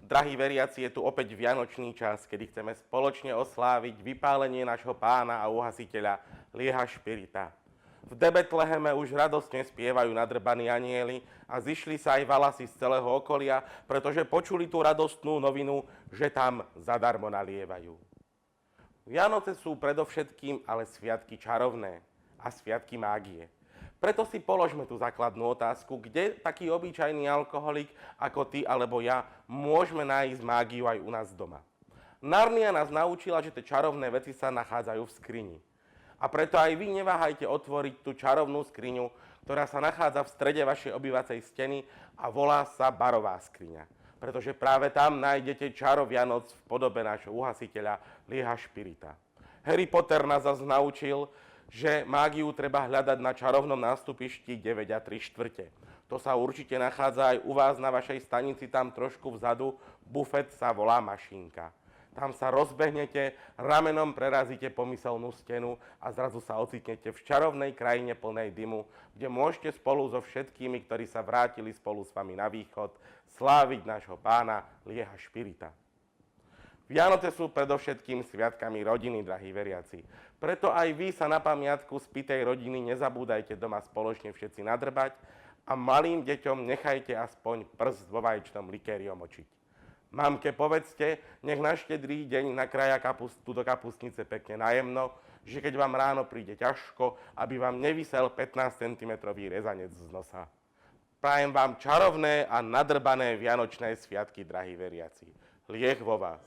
Drahí veriaci, je tu opäť vianočný čas, kedy chceme spoločne osláviť vypálenie nášho pána a uhasiteľa Lieha Špirita. V Betleheme už radostne spievajú nadrbaní anjeli a zišli sa aj valasy z celého okolia, pretože počuli tú radostnú novinu, že tam zadarmo nalievajú. Vianoce sú predovšetkým ale sviatky čarovné a sviatky mágie. Preto si položme tú základnú otázku, kde taký obyčajný alkoholik ako ty alebo ja môžeme nájsť mágiu aj u nás doma. Narnia nás naučila, že tie čarovné veci sa nachádzajú v skrini. A preto aj vy neváhajte otvoriť tú čarovnú skriňu, ktorá sa nachádza v strede vašej obývacej steny a volá sa Barová skriňa. Pretože práve tam nájdete čaro Vianoc v podobe nášho uhasiteľa Lieha Špirita. Harry Potter nás zase naučil, že mágiu treba hľadať na čarovnom nástupišti 9 3/4. To sa určite nachádza aj u vás na vašej stanici, tam trošku vzadu, bufet sa volá Mašinka. Tam sa rozbehnete, ramenom prerazíte pomyselnú stenu a zrazu sa ocitnete v čarovnej krajine plnej dymu, kde môžete spolu so všetkými, ktorí sa vrátili spolu s vami na východ, sláviť nášho pána Lieha Špirita. Vianoce sú predovšetkým sviatkami rodiny, drahí veriaci. Preto aj vy sa na pamiatku spitej rodiny nezabúdajte doma spoločne všetci nadrbať a malým deťom nechajte aspoň prst vo vaječnom likéri omočiť. Mamke povedzte, nech na štedrý deň nakrája kapustu do kapustnice pekne najemno, že keď vám ráno príde ťažko, aby vám nevysel 15 cm rezanec z nosa. Prajem vám čarovné a nadrbané vianočné sviatky, drahí veriaci. Lieh vo vás.